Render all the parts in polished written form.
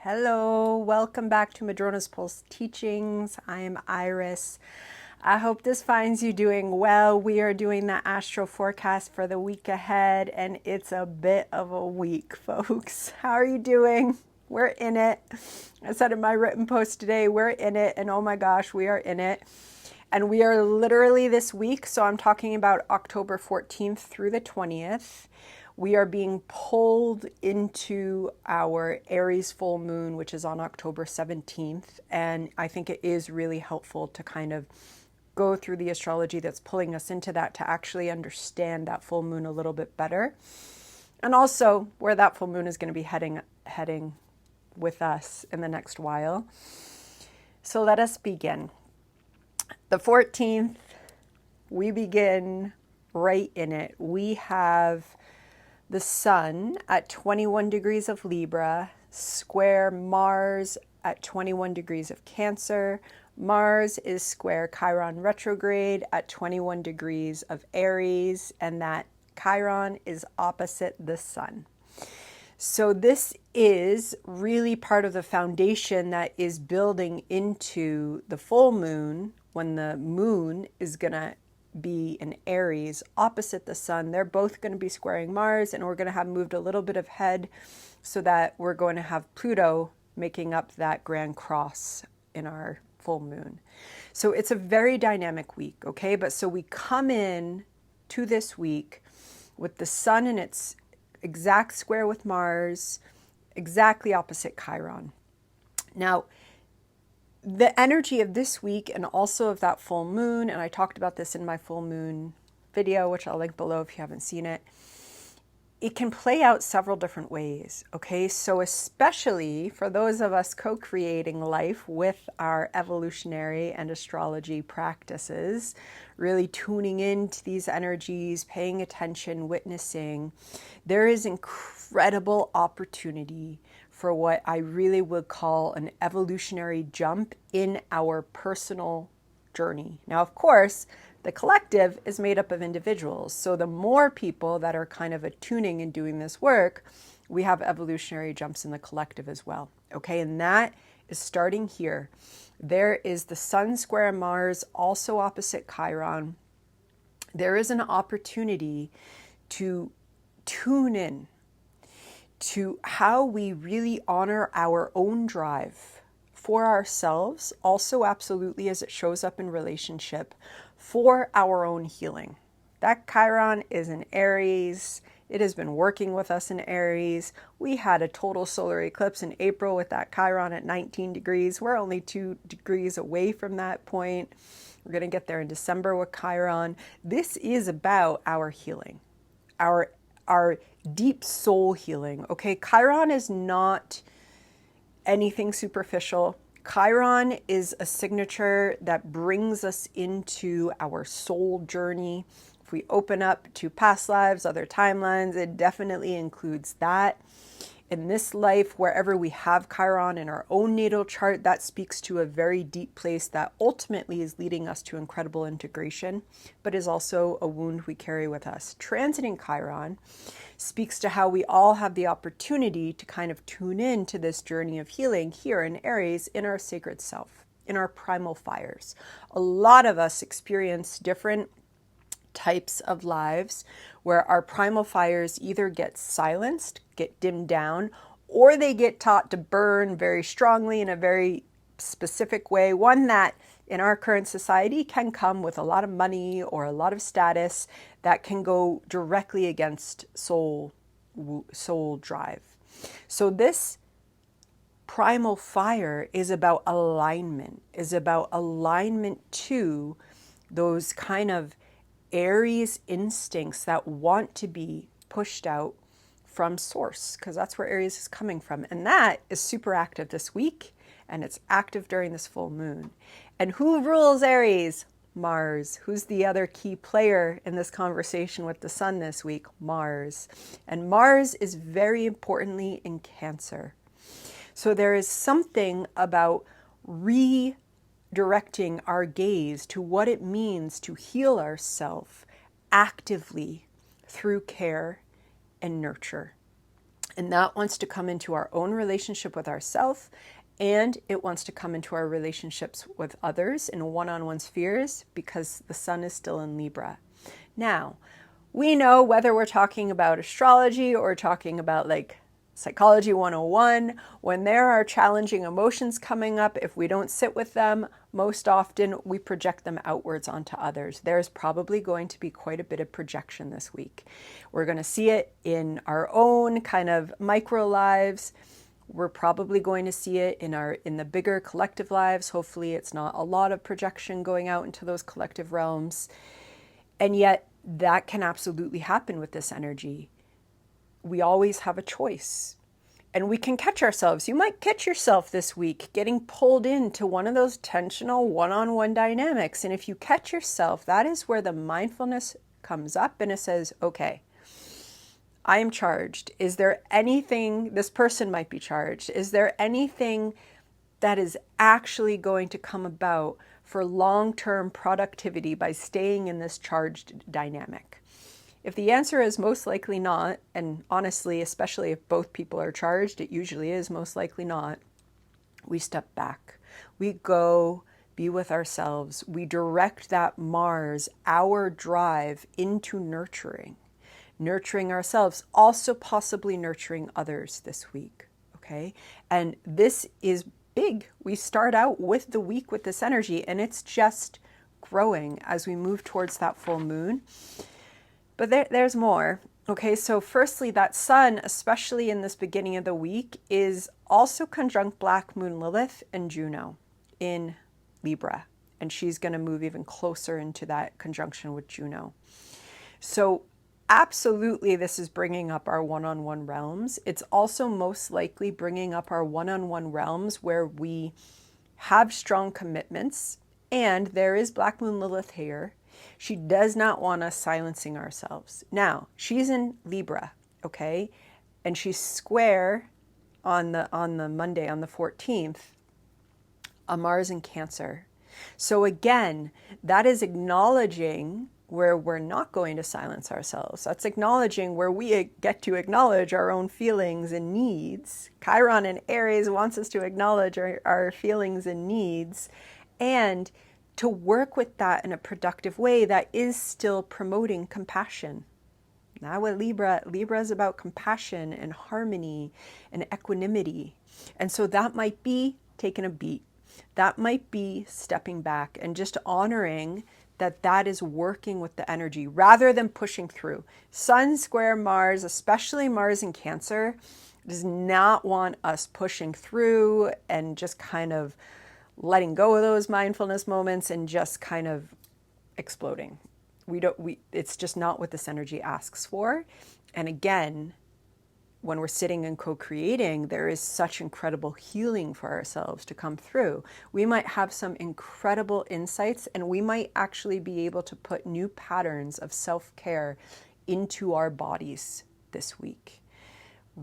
Hello, welcome back to Madrona's Pulse Teachings. I am Iris. I hope this finds you doing well. We are doing the astro forecast for the week ahead, and it's a bit of a week, folks. How are you doing? We're in it. I said in my written post today, we're in it, and oh my gosh, we are in it. And we are literally this week, so I'm talking about October 14th through the 20th. We are being pulled into our Aries Full Moon, which is on October 17th. And I think it is really helpful to kind of go through the astrology that's pulling us into that to actually understand that full moon a little bit better. And also where that full moon is going to be heading with us in the next while. So let us begin. The 14th, we begin right in it. We have the sun at 21 degrees of Libra, square Mars at 21 degrees of Cancer. Mars is square Chiron retrograde at 21 degrees of Aries, and that Chiron is opposite the sun. So this is really part of the foundation that is building into the full moon, when the moon is going to be in Aries opposite the sun. They're both going to be squaring Mars, and we're going to have moved a little bit ahead so that we're going to have Pluto making up that grand cross in our full moon. So it's a very dynamic week, okay? But so we come in to this week with the sun in its exact square with Mars, exactly opposite Chiron. Now, the energy of this week and also of that full moon, and I talked about this in my full moon video, which I'll link below if you haven't seen it, it can play out several different ways, okay? So especially for those of us co-creating life with our evolutionary and astrology practices, really tuning into these energies, paying attention, witnessing, there is incredible opportunity for what I really would call an evolutionary jump in our personal journey. Now, of course, the collective is made up of individuals. So the more people that are kind of attuning and doing this work, we have evolutionary jumps in the collective as well. Okay, and that is starting here. There is the Sun square Mars, also opposite Chiron. There is an opportunity to tune in to how we really honor our own drive for ourselves, also absolutely as it shows up in relationship, for our own healing. That Chiron is in Aries. It has been working with us in Aries. We had a total solar eclipse in April with that Chiron at 19 degrees. We're only 2 degrees away from that point. We're going to get there in December with Chiron. This is about our healing, our deep soul healing. Okay, Chiron is not anything superficial. Chiron is a signature that brings us into our soul journey. If we open up to past lives, other timelines, it definitely includes that. In this life, wherever we have Chiron in our own natal chart, that speaks to a very deep place that ultimately is leading us to incredible integration, but is also a wound we carry with us. Transiting Chiron speaks to how we all have the opportunity to kind of tune in to this journey of healing here in Aries, in our sacred self, in our primal fires. A lot of us experience different types of lives where our primal fires either get silenced, get dimmed down, or they get taught to burn very strongly in a very specific way, one that in our current society can come with a lot of money or a lot of status that can go directly against soul drive. So this primal fire is about alignment, to those kind of Aries instincts that want to be pushed out from source, because that's where Aries is coming from. And that is super active this week, and it's active during this full moon. And who rules Aries? Mars. Who's the other key player in this conversation with the sun this week? Mars. And Mars is very importantly in Cancer. So there is something about directing our gaze to what it means to heal ourselves actively through care and nurture. And that wants to come into our own relationship with ourselves, and it wants to come into our relationships with others in one-on-one spheres, because the sun is still in Libra. Now, we know, whether we're talking about astrology or talking about like Psychology 101, when there are challenging emotions coming up, if we don't sit with them, most often we project them outwards onto others. There's probably going to be quite a bit of projection this week. We're going to see it in our own kind of micro lives. We're probably going to see it in the bigger collective lives. Hopefully it's not a lot of projection going out into those collective realms. And yet that can absolutely happen with this energy. We always have a choice, and we can catch ourselves. You might catch yourself this week getting pulled into one of those tensional one-on-one dynamics. And if you catch yourself, that is where the mindfulness comes up, and it says, okay, I am charged. Is there anything, this person might be charged. Is there anything that is actually going to come about for long-term productivity by staying in this charged dynamic? If the answer is most likely not, and honestly, especially if both people are charged, it usually is most likely not, we step back. We go be with ourselves. We direct that Mars, our drive, into nurturing ourselves, also possibly nurturing others this week, okay? And this is big. We start out with the week with this energy, and it's just growing as we move towards that full moon. But there's more. Okay, so firstly, that sun, especially in this beginning of the week, is also conjunct Black Moon Lilith and Juno in Libra. And she's going to move even closer into that conjunction with Juno. So absolutely, this is bringing up our one-on-one realms. It's also most likely bringing up our one-on-one realms where we have strong commitments. And there is Black Moon Lilith here. She does not want us silencing ourselves. Now, she's in Libra, okay? And she's square on the Monday, on the 14th, a Mars in Cancer. So again, that is acknowledging where we're not going to silence ourselves. That's acknowledging where we get to acknowledge our own feelings and needs. Chiron in Aries wants us to acknowledge our feelings and needs, and to work with that in a productive way that is still promoting compassion. Now with Libra is about compassion and harmony and equanimity. And so that might be taking a beat. That might be stepping back and just honoring that is working with the energy rather than pushing through. Sun square Mars, especially Mars in Cancer, does not want us pushing through and just kind of letting go of those mindfulness moments and just kind of exploding. It's just not what this energy asks for. And again, when we're sitting and co-creating, there is such incredible healing for ourselves to come through. We might have some incredible insights, and we might actually be able to put new patterns of self-care into our bodies this week.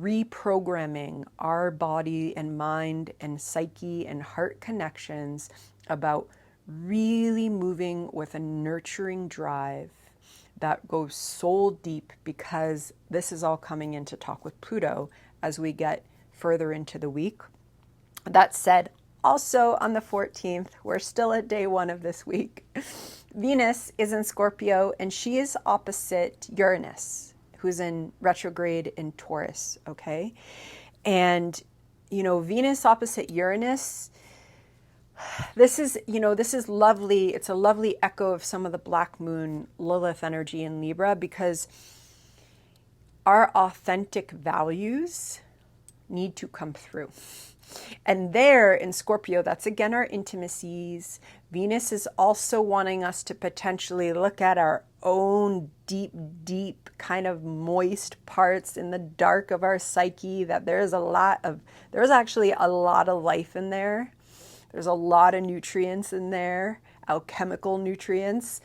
Reprogramming our body and mind and psyche and heart connections about really moving with a nurturing drive that goes soul deep, because this is all coming into talk with Pluto as we get further into the week. That said, also on the 14th, we're still at day one of this week. Venus is in Scorpio, and she is opposite Uranus, who's in retrograde in Taurus, okay? And, Venus opposite Uranus, this is lovely. It's a lovely echo of some of the Black Moon Lilith energy in Libra, because our authentic values need to come through. And there in Scorpio, that's again our intimacies. Venus is also wanting us to potentially look at our own deep kind of moist parts in the dark of our psyche, that there's actually a lot of life in there. There's a lot of nutrients in there, alchemical nutrients,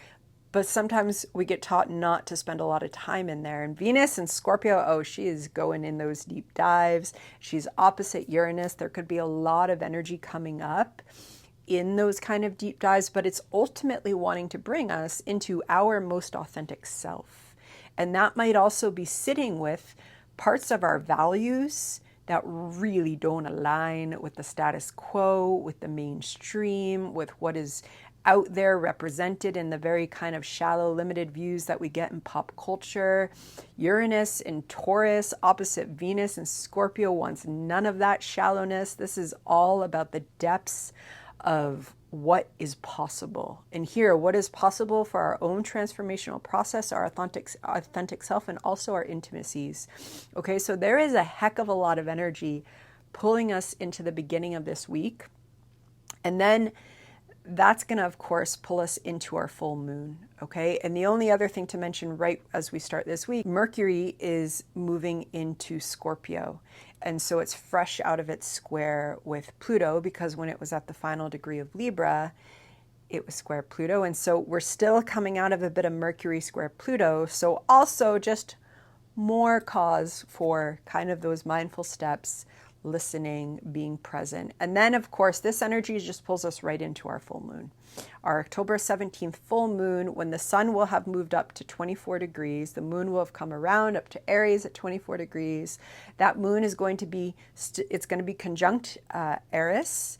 but sometimes we get taught not to spend a lot of time in there. And Venus and Scorpio, she is going in those deep dives. She's opposite Uranus. There could be a lot of energy coming up in those kind of deep dives, but it's ultimately wanting to bring us into our most authentic self. And that might also be sitting with parts of our values that really don't align with the status quo, with the mainstream, with what is out there represented in the very kind of shallow, limited views that we get in pop culture. Uranus in Taurus, opposite Venus in Scorpio, wants none of that shallowness. This is all about the depths of what is possible. And here, what is possible for our own transformational process, our authentic self, and also our intimacies. Okay, so there is a heck of a lot of energy pulling us into the beginning of this week. And then that's going to, of course, pull us into our full moon. Okay, and the only other thing to mention right as we start this week, Mercury is moving into Scorpio. And so it's fresh out of its square with Pluto, because when it was at the final degree of Libra, it was square Pluto. And so we're still coming out of a bit of Mercury square Pluto. So also just more cause for kind of those mindful steps, listening, being present. And then, of course, this energy just pulls us right into our full moon. Our October 17th full moon, when the sun will have moved up to 24 degrees, the moon will have come around up to Aries at 24 degrees. That moon is going to be, it's going to be conjunct Eris,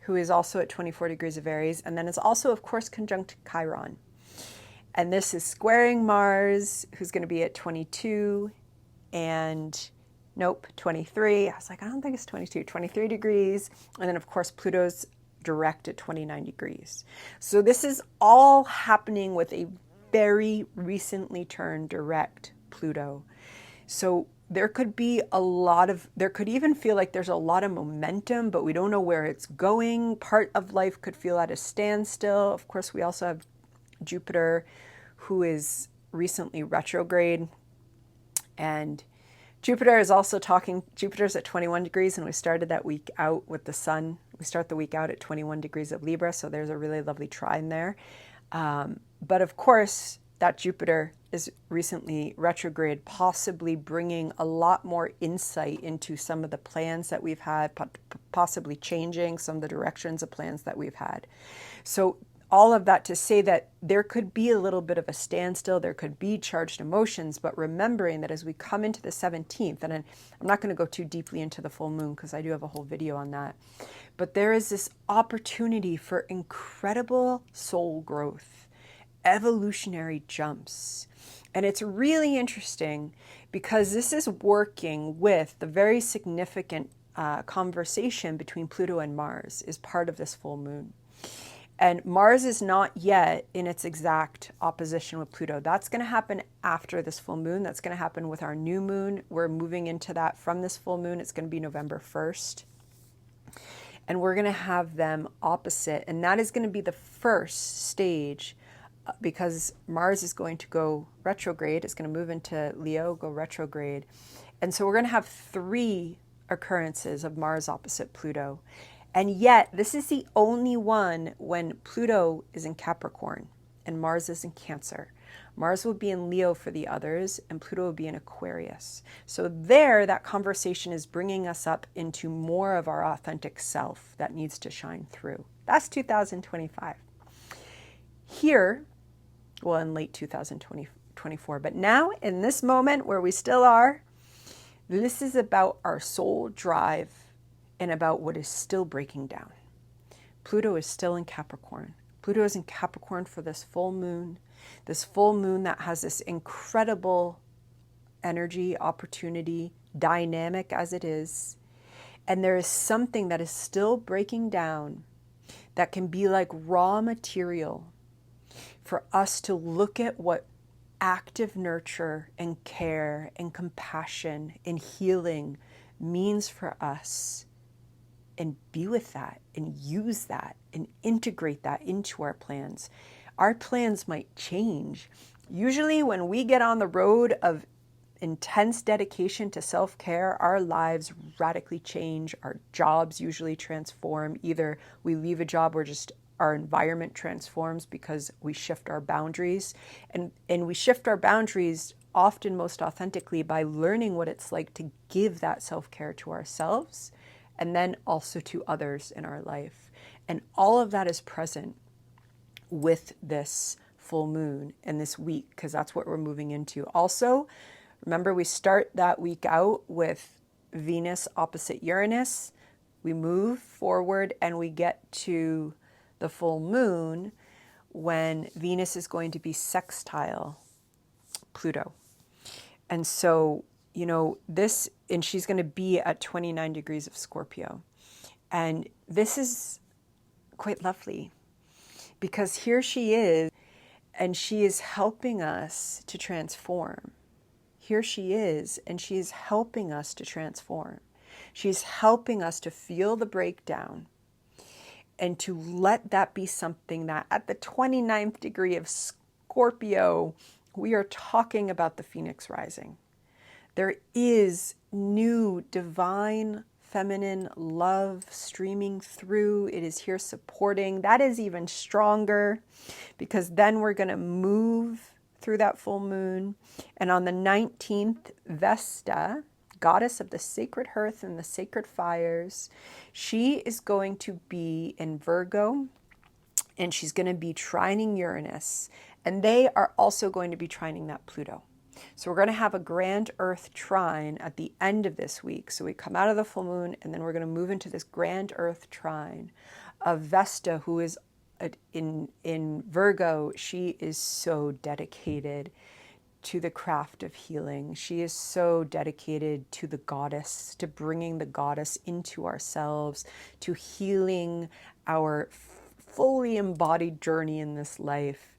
who is also at 24 degrees of Aries. And then it's also, of course, conjunct Chiron. And this is squaring Mars, who's going to be at 22 and nope, 23. I was like, I don't think it's 22, 23 degrees. And then, of course, Pluto's direct at 29 degrees. So this is all happening with a very recently turned direct Pluto. So there could be there could even feel like there's a lot of momentum, but we don't know where it's going. Part of life could feel at a standstill. Of course, we also have Jupiter, who is recently retrograde. And Jupiter is also Jupiter's at 21 degrees, and we started that week out with the sun. We start the week out at 21 degrees of Libra, so there's a really lovely trine there. But of course, that Jupiter is recently retrograde, possibly bringing a lot more insight into some of the plans that we've had, possibly changing some of the directions of plans that we've had. So all of that to say that there could be a little bit of a standstill, there could be charged emotions, but remembering that as we come into the 17th, and I'm not going to go too deeply into the full moon because I do have a whole video on that, but there is this opportunity for incredible soul growth, evolutionary jumps. And it's really interesting because this is working with the very significant conversation between Pluto and Mars is part of this full moon. And Mars is not yet in its exact opposition with Pluto. That's going to happen after this full moon. That's going to happen with our new moon. We're moving into that from this full moon. It's going to be November 1st. And we're going to have them opposite. And that is going to be the first stage because Mars is going to go retrograde. It's going to move into Leo, go retrograde. And so we're going to have 3 occurrences of Mars opposite Pluto. And yet, this is the only one when Pluto is in Capricorn and Mars is in Cancer. Mars will be in Leo for the others, and Pluto will be in Aquarius. So there, that conversation is bringing us up into more of our authentic self that needs to shine through. That's 2025. Here, well, in late 2024, but now, in this moment where we still are, this is about our soul drive and about what is still breaking down. Pluto is still in Capricorn. Pluto is in Capricorn for this full moon that has this incredible energy, opportunity, dynamic as it is. And there is something that is still breaking down that can be like raw material for us to look at what active nurture and care and compassion and healing means for us, and be with that and use that and integrate that into our plans. Our plans might change. Usually when we get on the road of intense dedication to self-care, our lives radically change. Our jobs usually transform. Either we leave a job or just our environment transforms because we shift our boundaries. And we shift our boundaries often most authentically by learning what it's like to give that self-care to ourselves and then also to others in our life. And all of that is present with this full moon and this week, because that's what we're moving into. Also, Remember, we start that week out with Venus opposite Uranus. We move forward and we get to the full moon when Venus is going to be sextile Pluto. And so, and she's going to be at 29 degrees of Scorpio. And this is quite lovely because here she is, and she is helping us to transform. Here she is, and she is helping us to transform. She's helping us to feel the breakdown and to let that be something that at the 29th degree of Scorpio, we are talking about the Phoenix rising. There is new divine feminine love streaming through. It is here supporting. That is even stronger because then we're going to move through that full moon. And on the 19th, Vesta, goddess of the sacred hearth and the sacred fires, she is going to be in Virgo, and she's going to be trining Uranus. And they are also going to be trining that Pluto. So we're going to have a grand Earth trine at the end of this week. So we come out of the full moon, and then we're going to move into this grand Earth trine of Vesta, who is in Virgo. She is so dedicated to the craft of healing. She is so dedicated to the goddess, to bringing the goddess into ourselves, to healing our fully embodied journey in this life.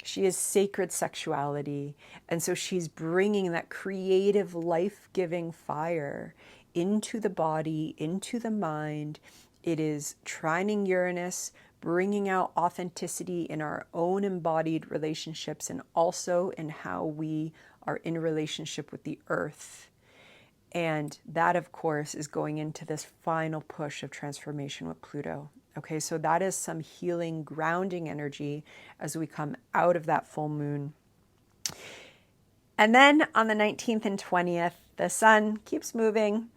She is sacred sexuality. And so she's bringing that creative, life-giving fire into the body, into the mind. It is trining Uranus, bringing out authenticity in our own embodied relationships and also in how we are in relationship with the earth. And that, of course, is going into this final push of transformation with Pluto. Okay, so that is some healing, grounding energy as we come out of that full moon. And then on the 19th and 20th, the sun keeps moving,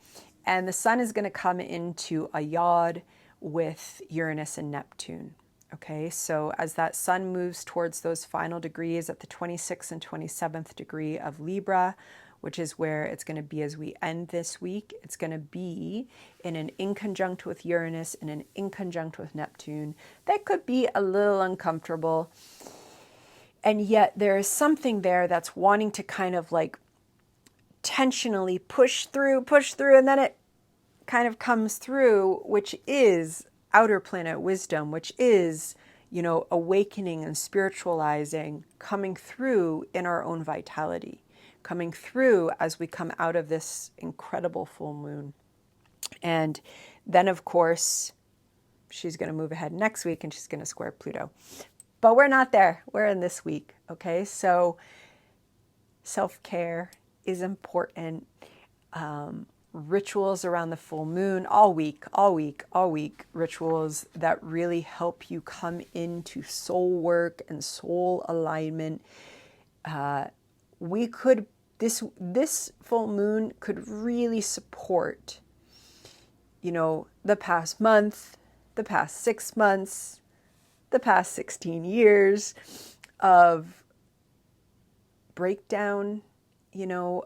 and the sun is going to come into a yod with Uranus and Neptune. Okay, so as that sun moves towards those final degrees at the 26th and 27th degree of Libra, which is where it's going to be as we end this week, it's going to be in an inconjunct with Uranus and an inconjunct with Neptune. That could be a little uncomfortable. And yet there is something there that's wanting to kind of like tensionally push through, and then it kind of comes through, which is outer planet wisdom, which is, awakening and spiritualizing, coming through in our own vitality, coming through as we come out of this incredible full moon. And then, of course, she's going to move ahead next week and she's going to square Pluto. But we're not there. We're in this week. Okay, so self-care is important. Rituals around the full moon, all week, rituals that really help you come into soul work and soul alignment. This full moon could really support, the past month, the past 6 months, the past 16 years of breakdown,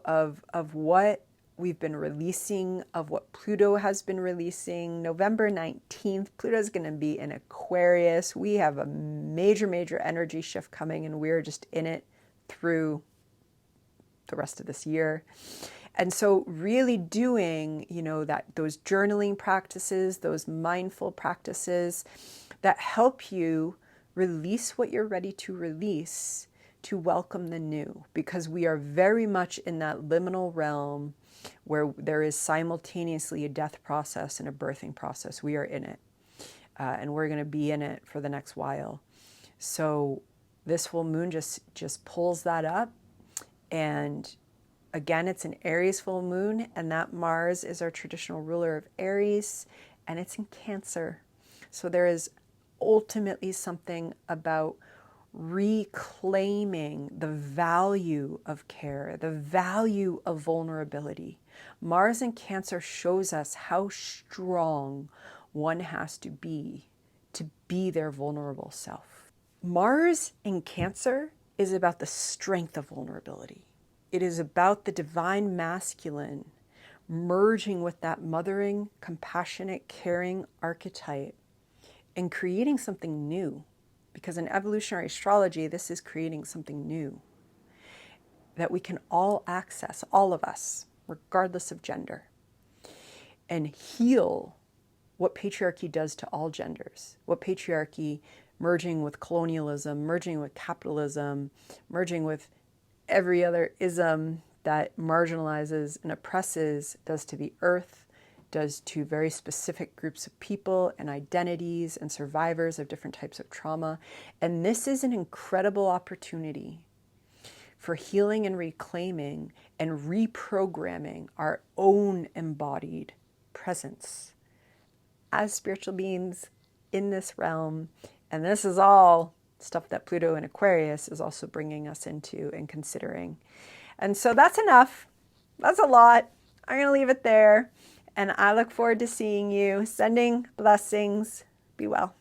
of what we've been releasing, of what Pluto has been releasing. November 19th, Pluto's going to be in Aquarius. We have a major energy shift coming, and we're just in it through the rest of this year. And so really doing, those journaling practices, those mindful practices that help you release what you're ready to release to welcome the new, because we are very much in that liminal realm where there is simultaneously a death process and a birthing process. We are in it, and we're going to be in it for the next while. So this full moon just pulls that up. And again, it's an Aries full moon, and that Mars is our traditional ruler of Aries, and it's in Cancer. So there is ultimately something about reclaiming the value of care, the value of vulnerability. Mars in Cancer shows us how strong one has to be their vulnerable self. Mars in Cancer is about the strength of vulnerability. It is about the divine masculine merging with that mothering, compassionate, caring archetype and creating something new. Because in evolutionary astrology, this is creating something new that we can all access, all of us, regardless of gender, and heal what patriarchy does to all genders, what patriarchy merging with colonialism, merging with capitalism, merging with every other ism that marginalizes and oppresses does to the earth, does to very specific groups of people and identities and survivors of different types of trauma. And this is an incredible opportunity for healing and reclaiming and reprogramming our own embodied presence as spiritual beings in this realm. And this is all stuff that Pluto in Aquarius is also bringing us into and considering. And so that's enough. That's a lot. I'm going to leave it there. And I look forward to seeing you. Sending blessings. Be well.